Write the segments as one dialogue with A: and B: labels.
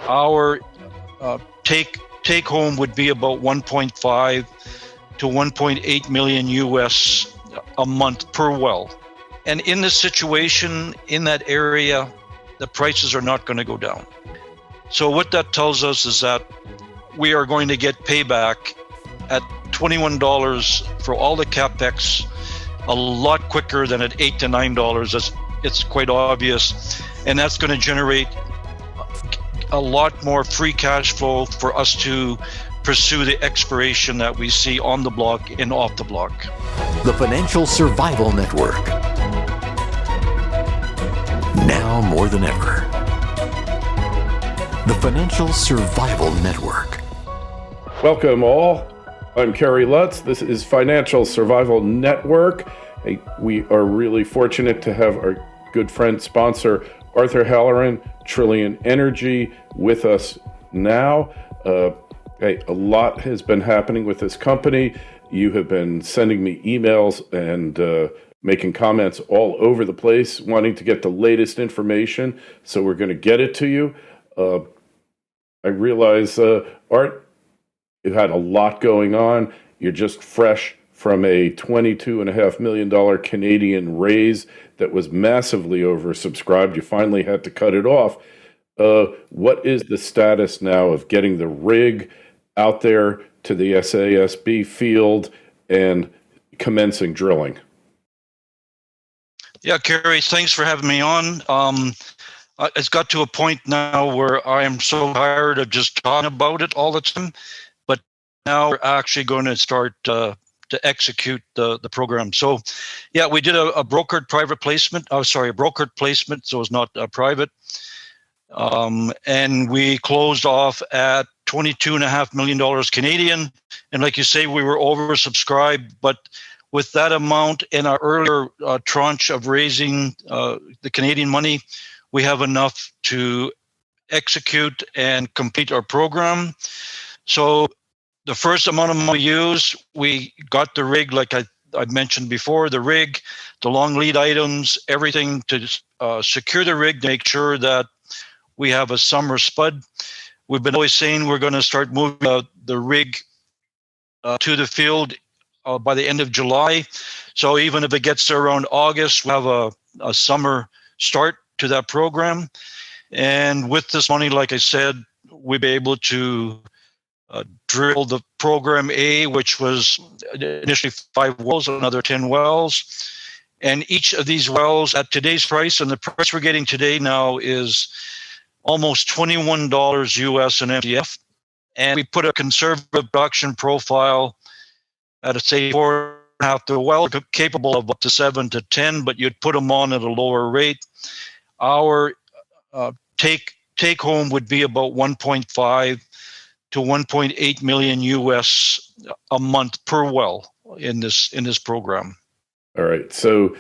A: our take home would be about 1.5 to 1.8 million US a month per well. And in this situation, in that area, the prices are not going to go down. So what that tells us is that we are going to get payback at $21 for all the capex a lot quicker than at $8 to $9. It's quite obvious. And that's going to generate a lot more free cash flow for us to pursue the exploration that we see on the block and off the block.
B: The Financial Survival Network. Now more than ever. The Financial Survival Network.
C: Welcome all. I'm Kerry Lutz. This is Financial Survival Network. Hey, we are really fortunate to have our good friend, sponsor, Arthur Halleran, Trillion Energy, with us now. Hey, a lot has been happening with this company. You have been sending me emails and making comments all over the place, wanting to get the latest information. So we're going to get it to you. I realize, Art, you had a lot going on. You're just fresh from a $22.5 million Canadian raise that was massively oversubscribed. You finally had to cut it off. What is the status now of getting the rig out there to the SASB field and commencing drilling?
A: Yeah, Kerry, thanks for having me on. It's got to a point now where I am so tired of just talking about it all the time, but now we're actually going to start to execute the program. So, yeah, we did a brokered private placement. A brokered placement, so it's not private. And we closed off at $22.5 million Canadian. And like you say, we were oversubscribed, but with that amount in our earlier tranche of raising the Canadian money, we have enough to execute and complete our program. So the first amount of money we used, we got the rig, like I mentioned before, the rig, the long lead items, everything to secure the rig, to make sure that we have a summer spud. We've been always saying we're going to start moving the rig to the field by the end of July. So even if it gets to around August, we'll have a summer start to that program. And with this money, like I said, we'll be able to drill the program A, which was initially 5 wells, another 10 wells. And each of these wells at today's price, and the price we're getting today now is almost $21 US an MCF. And we put a conservative production profile at, say, 4.5 to well, capable of up to 7 to 10, but you'd put them on at a lower rate. Our take home would be about 1.5 to 1.8 million US a month per well in this program.
C: All right. So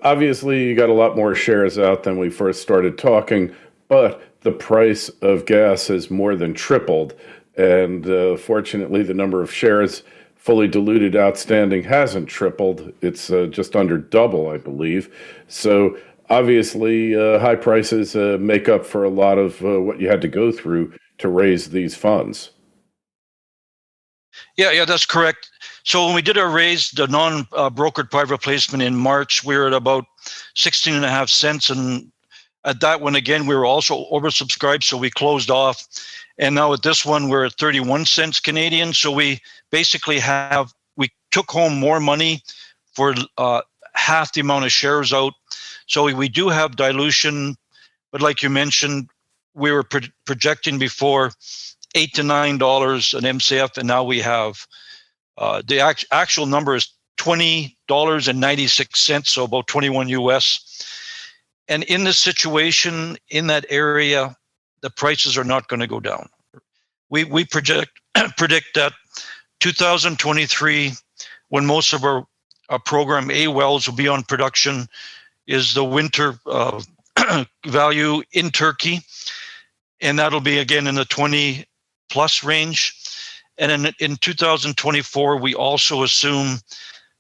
C: obviously you got a lot more shares out than we first started talking, but the price of gas has more than tripled. And fortunately, the number of shares fully diluted outstanding hasn't tripled. It's just under double, I believe. So obviously, high prices make up for a lot of what you had to go through to raise these funds.
A: Yeah, that's correct. So when we did our raise, the non-brokered private placement in March, we were at about 16.5 cents. And at that one, again, we were also oversubscribed, so we closed off. And now at this one, we're at 31 cents Canadian. So we basically we took home more money for half the amount of shares out. So we do have dilution, but like you mentioned, we were projecting before $8 to $9 an MCF, and now we have the actual number is $20.96, so about 21 US. And in this situation, in that area, the prices are not going to go down. We predict that 2023, when most of our program A wells will be on production, is the winter value in Turkey. And that'll be again in the 20 plus range. And in 2024, we also assume,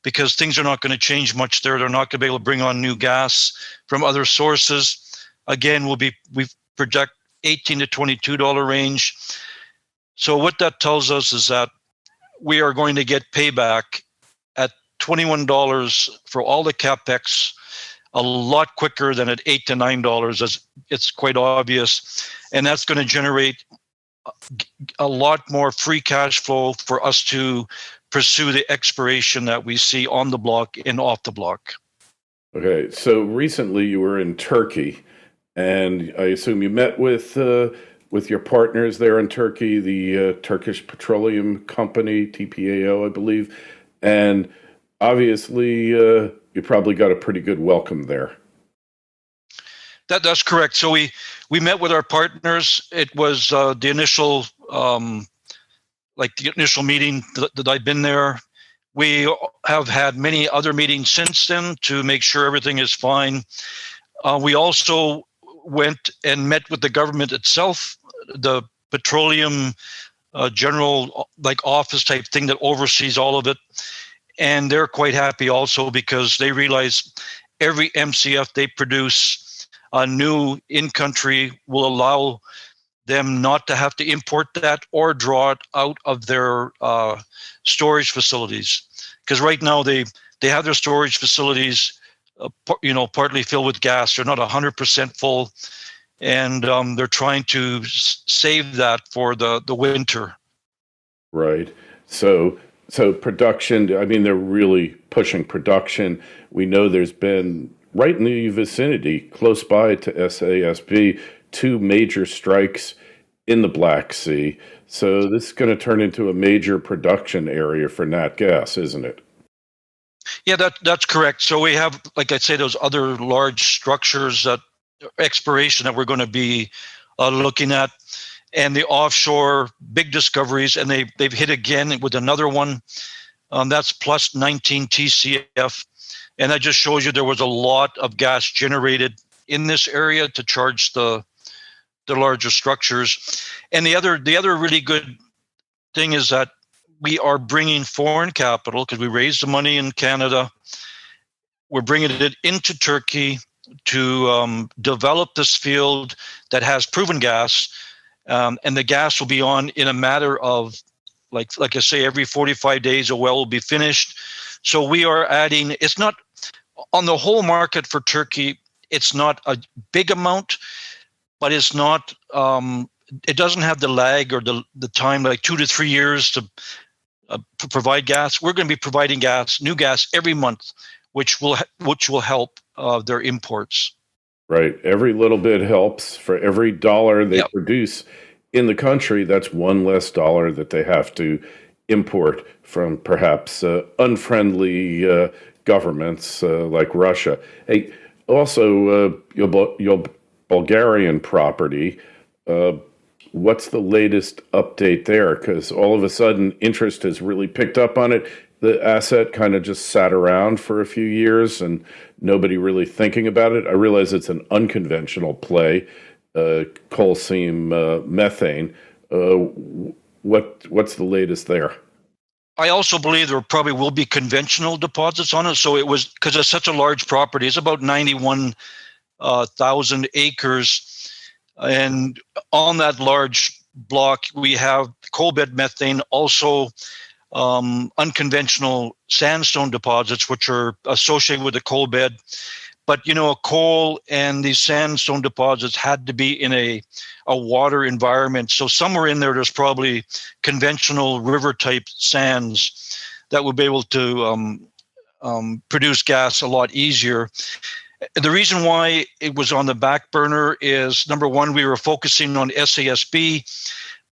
A: because things are not going to change much there, they're not going to be able to bring on new gas from other sources. Again, we project $18 to $22 range. So what that tells us is that we are going to get payback at $21 for all the capex a lot quicker than at $8 to $9, as it's quite obvious. And that's going to generate a lot more free cash flow for us to pursue the exploration that we see on the block and off the block.
C: Okay, so recently you were in Turkey, and I assume you met with your partners there in Turkey, the Turkish Petroleum Company, TPAO, I believe, and obviously you probably got a pretty good welcome there.
A: That's correct. So we met with our partners. It was the initial meeting that I've been there. We have had many other meetings since then to make sure everything is fine. We also went and met with the government itself, the petroleum general office type thing that oversees all of it. And they're quite happy also because they realize every MCF they produce new in country will allow them not to have to import that or draw it out of their storage facilities. Because right now they have their storage facilities, partly filled with gas. They're not 100% full, and they're trying to save that for the winter.
C: Right. So production, I mean, they're really pushing production. We know there's been, right in the vicinity, close by to SASB, 2 major strikes in the Black Sea. So this is going to turn into a major production area for nat gas, isn't it?
A: Yeah, that's correct. So we have, like I say, those other large structures, that exploration that we're going to be looking at, and the offshore big discoveries, and they've hit again with another one. That's plus 19 TCF. And that just shows you there was a lot of gas generated in this area to charge the larger structures. And the other really good thing is that we are bringing foreign capital, because we raised the money in Canada. We're bringing it into Turkey to develop this field that has proven gas. And the gas will be on in a matter of, like I say, every 45 days a well will be finished. So we are adding, it's not, on the whole market for Turkey, it's not a big amount, but it's not, it doesn't have the lag or the time, like 2 to 3 years to provide gas. We're going to be providing new gas every month, which will help their imports.
C: Right. Every little bit helps. For every dollar they produce in the country, that's one less dollar that they have to import from perhaps unfriendly governments like Russia. Hey, also, your Bulgarian property, what's the latest update there? Because all of a sudden, interest has really picked up on it. The asset kind of just sat around for a few years and nobody really thinking about it. I realize it's an unconventional play, coal seam methane. What's the latest there?
A: I also believe there probably will be conventional deposits on it. So it was, because it's such a large property, it's about 91,000 acres. And on that large block, we have coal bed methane, also unconventional sandstone deposits, which are associated with the coal bed. But, coal and these sandstone deposits had to be in a water environment. So somewhere in there's probably conventional river-type sands that would be able to produce gas a lot easier. The reason why it was on the back burner is, number one, we were focusing on SASB,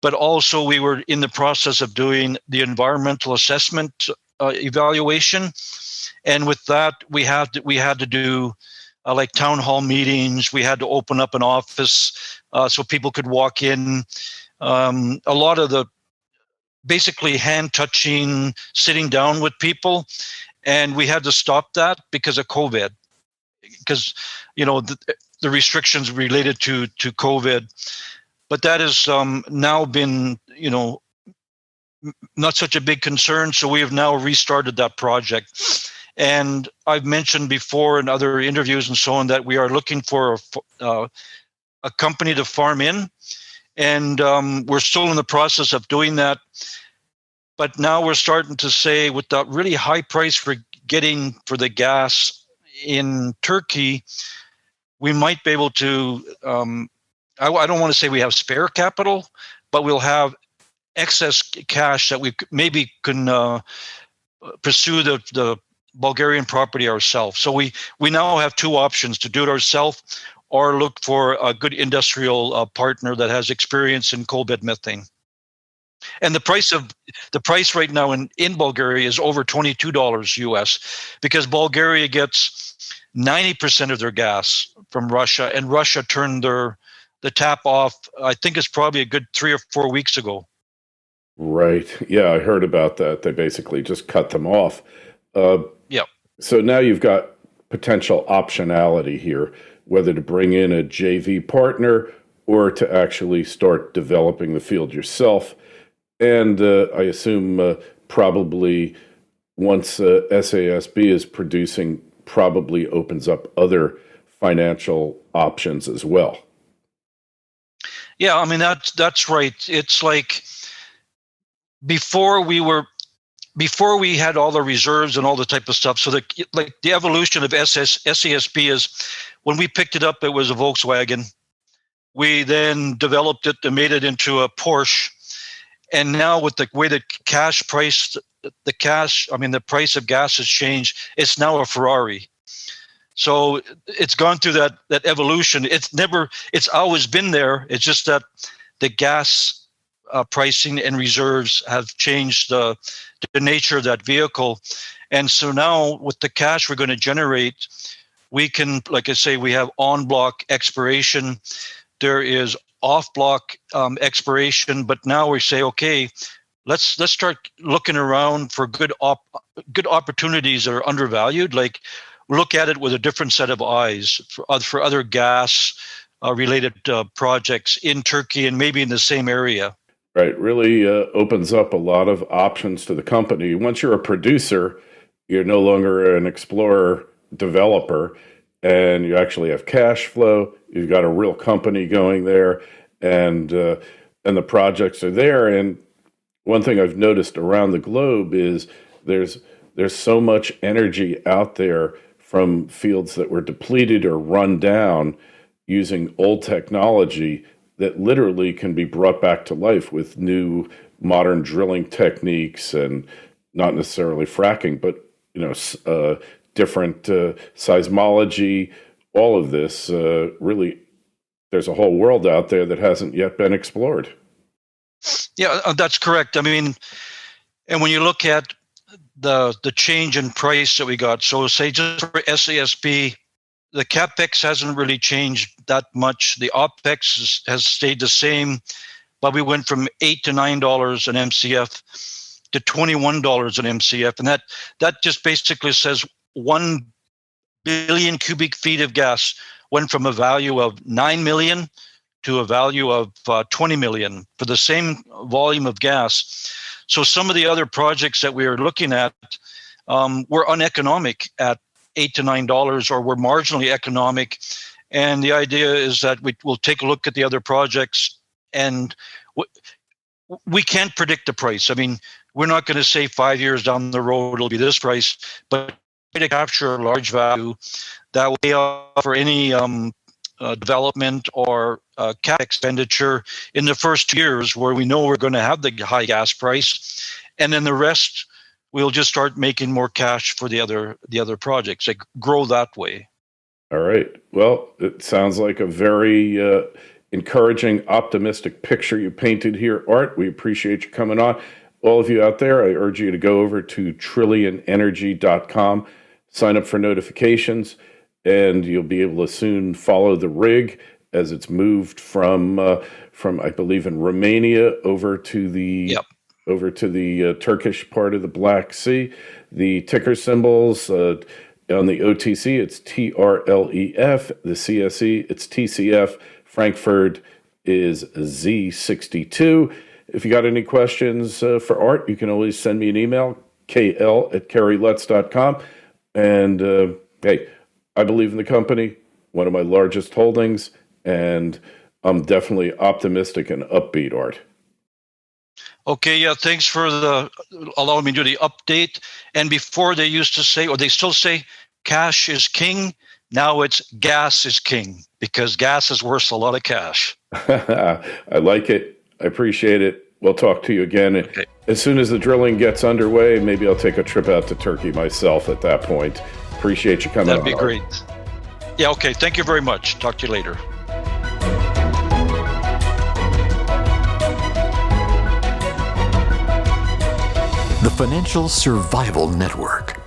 A: but also we were in the process of doing the environmental assessment evaluation. And with that, we had to do like town hall meetings. We had to open up an office so people could walk in. A lot of the basically hand touching, sitting down with people. And we had to stop that because of COVID. Because, the restrictions related to COVID. But that has now been, not such a big concern. So we have now restarted that project. And I've mentioned before in other interviews and so on that we are looking for a company to farm in, and we're still in the process of doing that. But now we're starting to say, with the really high price we're getting for the gas in Turkey, we might be able to, I don't want to say we have spare capital, but we'll have excess cash that we maybe can pursue the Bulgarian property ourselves. So we now have two options: to do it ourselves or look for a good industrial partner that has experience in coal bed methane. And the price right now in Bulgaria is over $22 US, because Bulgaria gets 90% of their gas from Russia, and Russia turned the tap off. I think it's probably a good 3 or 4 weeks ago.
C: Right. Yeah, I heard about that. They basically just cut them off.
A: Yeah.
C: So now you've got potential optionality here, whether to bring in a JV partner or to actually start developing the field yourself. And I assume probably once SASB is producing, probably opens up other financial options as well.
A: Yeah, I mean, that's right. It's like before we had all the reserves and all the type of stuff. So the evolution of SASB is, when we picked it up, it was a Volkswagen. We then developed it and made it into a Porsche. And now with the way the price of gas has changed, it's now a Ferrari. So it's gone through that evolution. It's always been there. It's just that the gas pricing and reserves have changed the nature of that vehicle. And so now with the cash we're going to generate, we can, like I say, we have on-block exploration. There is off-block exploration, but now we say, okay, let's start looking around for good opportunities that are undervalued. Like, look at it with a different set of eyes for other gas related projects in Turkey and maybe in the same area.
C: Right. Really opens up a lot of options to the company. Once you're a producer, you're no longer an explorer developer, and you actually have cash flow. You've got a real company going there, and the projects are there. And one thing I've noticed around the globe is there's so much energy out there from fields that were depleted or run down using old technology that literally can be brought back to life with new modern drilling techniques, and not necessarily fracking, but different seismology. All of this really, there's a whole world out there that hasn't yet been explored.
A: Yeah, that's correct. I mean, and when you look at the change in price that we got, so say just for SASB, the capex hasn't really changed that much. The opex has stayed the same, but we went from $8 to $9 an MCF to $21 an MCF, and that just basically says 1 billion cubic feet of gas went from a value of 9 million to a value of 20 million for the same volume of gas. So some of the other projects that we are looking at were uneconomic at $8 to $9, or were marginally economic. And the idea is that we'll take a look at the other projects, and we can't predict the price. I mean, we're not going to say 5 years down the road it'll be this price, but to capture a large value that will pay off for any development or cap expenditure in the first years, where we know we're going to have the high gas price, and then the rest we'll just start making more cash for the other projects, like grow that way.
C: All right. Well, it sounds like a very encouraging, optimistic picture you painted here, Art. We appreciate you coming on. All of you out there, I urge you to go over to trillionenergy.com, sign up for notifications, and you'll be able to soon follow the rig as it's moved from I believe in Romania over to the Turkish part of the Black Sea. The ticker symbols on the OTC, it's TRLEF. The CSE, it's TCF. Frankfurt is Z62. If you got any questions for Art, you can always send me an email, kl@kerrylutz.com. And hey, I believe in the company, one of my largest holdings, and I'm definitely optimistic and upbeat, Art.
A: Okay, yeah, thanks for allowing me to do the update. And before they used to say, or they still say, cash is king. Now it's gas is king, because gas is worth a lot of cash.
C: I like it. I appreciate it. We'll talk to you again.
A: Okay.
C: As soon as the drilling gets underway, maybe I'll take a trip out to Turkey myself at that point. Appreciate you coming
A: That'd
C: on.
A: be great. Yeah, okay. Thank you very much. Talk to you later.
B: The Financial Survival Network.